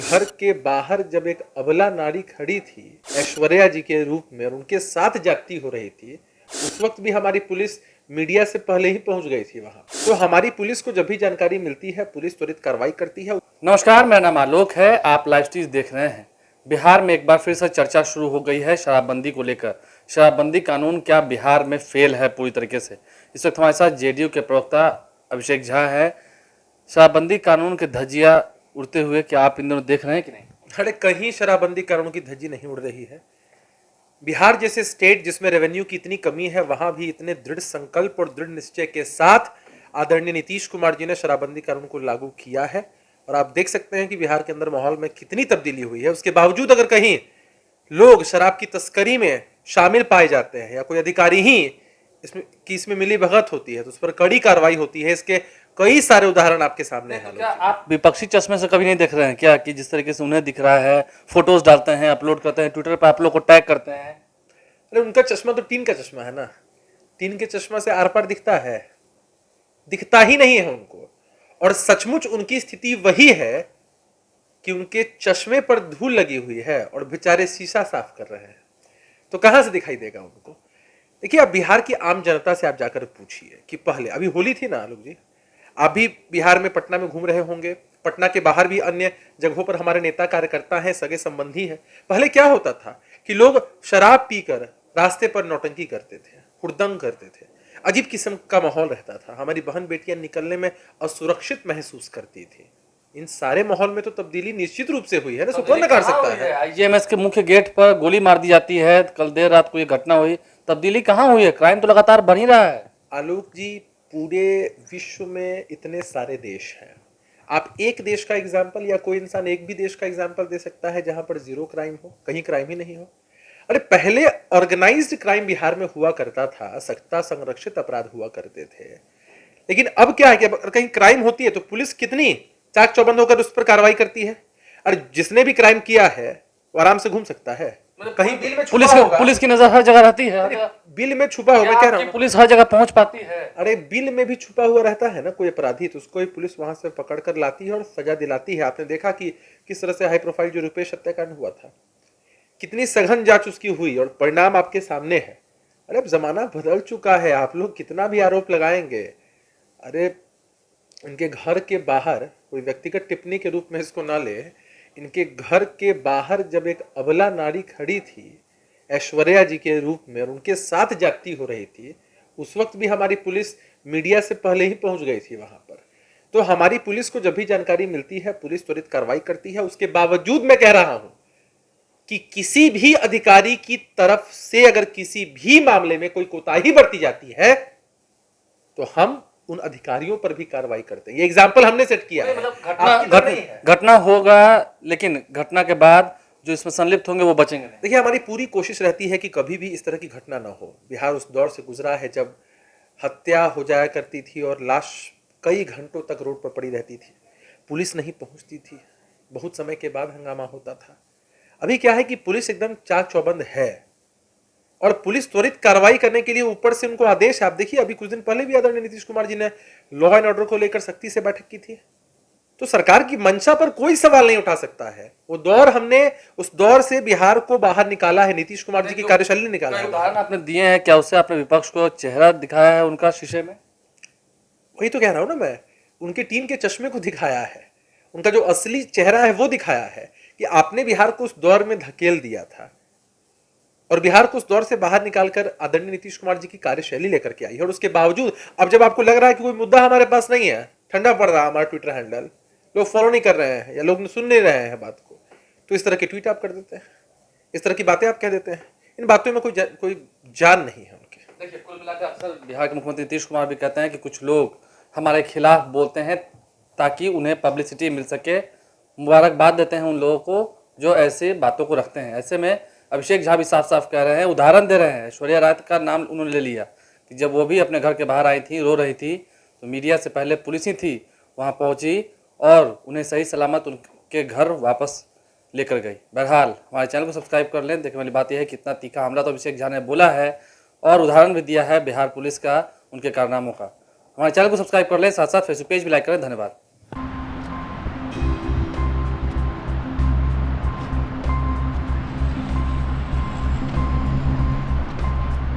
घर के बाहर जब एक अबला नारी खड़ी थी ऐश्वर्या जी के रूप में और उनके साथ जाती हो रही थी, उस वक्त भी हमारी पुलिस मीडिया से पहले ही पहुंच गई थी वहां। तो हमारी पुलिस को जब भी जानकारी मिलती है, पुलिस त्वरित कार्रवाई करती है। नमस्कार, मेरा नाम आलोक है। आप लाइव स्ट्रीम देख रहे हैं। बिहार में एक बार फिर से चर्चा शुरू हो गई है शराबबंदी को लेकर। शराबबंदी कानून क्या बिहार में फेल है पूरी तरीके से? इस वक्त हमारे साथ जेडीयू के प्रवक्ता अभिषेक झा है। शराबबंदी कानून के धज्जियां उड़ते हुए क्या आप इन दिनों देख रहे हैं कि नहीं? अरे कहीं शराबबंदी कानून की धज्जी नहीं उड़ रही है। बिहार जैसे स्टेट जिसमें रेवेन्यू की इतनी कमी है, वहां भी इतने दृढ़ संकल्प और दृढ़ निश्चय के साथ आदरणीय नीतीश कुमार जी ने शराबबंदी कानून को लागू किया है। और आप देख सकते हैं कि बिहार के अंदर माहौल में कितनी तब्दीली हुई है। उसके बावजूद अगर कहीं लोग शराब की तस्करी में शामिल पाए जाते हैं या कोई अधिकारी ही इसमें मिली भगत होती है, तो उस पर कड़ी कार्रवाई होती है। इसके कई सारे उदाहरण आपके सामने हैं। क्या आप विपक्षी चश्मे से कभी नहीं देख रहे हैं क्या कि जिस तरीके से उन्हें दिख रहा है, फोटोज डालते हैं, अपलोड करते हैं, ट्विटर पर आप लोग को टैग करते हैं? अरे उनका चश्मा तो टीन का चश्मा है ना। टीन के चश्मा से आर पार दिखता है? दिखता ही नहीं है उनको। और सचमुच उनकी स्थिति वही है कि उनके चश्मे पर धूल लगी हुई है और बेचारे शीशा साफ कर रहे हैं, तो कहां से दिखाई देगा उनको? देखिए, अब बिहार की आम जनता से आप जाकर पूछिए कि पहले अभी होली थी ना आलोक जी, आप भी बिहार में पटना में घूम रहे होंगे। पटना के बाहर भी अन्य जगहों पर हमारे नेता कार्यकर्ता हैं, सगे संबंधी हैं। पहले क्या होता था कि लोग शराब पीकर रास्ते पर नौटंकी करते थे, हुड़दंग करते थे, अजीब किस्म का माहौल रहता था। हमारी बहन बेटियां निकलने में असुरक्षित महसूस करती थी। इन सारे माहौल में तो तब्दीली निश्चित रूप से हुई है ना। सो कौन नकार सकता है? आईजीएमएस के मुख्य गेट पर गोली मार दी जाती है। कल देर रात को ये घटना हुई, तब्दीली कहाँ हुई है? क्राइम तो लगातार बढ़ ही रहा है। आलोक जी, पूरे विश्व में इतने सारे देश हैं। आप एक देश का एग्जाम्पल या कोई इंसान एक भी देश का एग्जाम्पल दे सकता है जहां पर जीरो क्राइम हो, कहीं क्राइम ही नहीं हो? अरे पहले ऑर्गेनाइज्ड क्राइम बिहार में हुआ करता था, सत्ता संरक्षित अपराध हुआ करते थे। लेकिन अब क्या है कि अगर कहीं क्राइम होती है तो पुलिस कितनी चाक चौबंद होकर उस पर कार्रवाई करती है। अरे जिसने भी क्राइम किया है वो आराम से घूम सकता है। कहीं बिल में पुलिस की नजर हर जगह रहती है। बिल में छुपा होगा, कह रहा हूं, पुलिस हर जगह पहुंच पाती है। अरे बिल में भी छुपा हुआ रहता है ना कोई अपराधी, तो उसको ही पुलिस वहां से पकड़ कर लाती है और सजा दिलाती है। आपने देखा कि किस तरह से हाई प्रोफाइल जो रुपेश हत्याकांड हुआ था, कितनी सघन जांच उसकी हुई और परिणाम आपके सामने है। अरे अब जमाना बदल चुका है, आप लोग कितना भी आरोप लगाएंगे। अरे इनके घर के बाहर, कोई व्यक्तिगत टिप्पणी के रूप में इसको ना ले, इनके घर के बाहर जब एक अबला नारी खड़ी थी ऐश्वर्या जी के रूप में और उनके साथ जाती हो रही थी, उस वक्त भी हमारी पुलिस मीडिया से पहले ही पहुंच गई थी वहां पर। तो हमारी पुलिस को जब भी जानकारी मिलती है, पुलिस त्वरित कार्रवाई करती है। उसके बावजूद मैं कह रहा हूं कि किसी भी अधिकारी की तरफ से अगर किसी भी मामले में कोई कोताही बरती जाती है तो हम उन अधिकारियों पर भी कार्रवाई करते हैं। ये एग्जाम्पल हमने सेट किया है। घटना होगा, लेकिन घटना के बाद जो इसमें संलिप्त होंगे वो बचेंगे नहीं। देखिए, हमारी पूरी कोशिश रहती है कि कभी भी इस तरह की घटना ना हो। बिहार उस दौर से गुजरा है जब हत्या हो जाया करती थी और लाश कई घंटों तक रोड पर पड़ी रहती थी, पुलिस नहीं पहुंचती थी, बहुत समय के बाद हंगामा होता था। अभी क्या है कि पुलिस एकदम चाक चौबंद है और पुलिस त्वरित कार्रवाई करने के लिए ऊपर से उनको आदेश। आप देखिए, अभी कुछ दिन पहले भी आदरणीय नीतीश कुमार जी ने लॉ एंड ऑर्डर को लेकर सख्ती से बैठक की थी। तो सरकार की मंशा पर कोई सवाल नहीं उठा सकता है। वो दौर हमने उस दौर से बिहार को बाहर निकाला है, नीतीश कुमार जी की कार्यशैली ने निकाला है। उदाहरण आपने दिए हैं, क्या उससे आपने विपक्ष को चेहरा दिखाया है उनका शीशे में? वही तो कह रहा हूं ना मैं, उनके टीम के चश्मे को दिखाया है, उनका जो असली चेहरा है वो दिखाया है कि आपने बिहार को उस दौर में धकेल दिया था और बिहार को उस दौर से बाहर निकालकर आदरणीय नीतीश कुमार जी की कार्यशैली लेकर के आई। और उसके बावजूद अब जब आपको लग रहा है कि कोई मुद्दा हमारे पास नहीं है, ठंडा पड़ रहा है हमारा ट्विटर हैंडल, लोग फॉलो नहीं कर रहे हैं या लोग सुन नहीं रहे हैं बात को, तो इस तरह के ट्वीट आप कर देते हैं, इस तरह की बातें आप कह देते हैं। इन बातों में कोई जान नहीं है उनके। देखिए, कुल मिलाकर अक्सर बिहार के मुख्यमंत्री नीतीश कुमार भी कहते हैं कि कुछ लोग हमारे खिलाफ बोलते हैं ताकि उन्हें पब्लिसिटी मिल सके। मुबारकबाद देते हैं उन लोगों को जो ऐसे बातों को रखते हैं। ऐसे में अभिषेक झा भी साफ साफ कह रहे हैं, उदाहरण दे रहे हैं। ऐश्वर्या राय का नाम उन्होंने ले लिया कि जब वो भी अपने घर के बाहर आई थी, रो रही थी, तो मीडिया से पहले पुलिस ही थी वहाँ पहुँची और उन्हें सही सलामत उनके घर वापस लेकर गई। बहरहाल हमारे चैनल को सब्सक्राइब कर लें। देखने वाली बात यह है कितना तीखा हमला तो अभिषेक झा ने बोला है और उदाहरण भी दिया है बिहार पुलिस का, उनके कारनामों का। हमारे चैनल को सब्सक्राइब कर लें, साथ साथ फेसबुक पेज भी लाइक करें। धन्यवाद।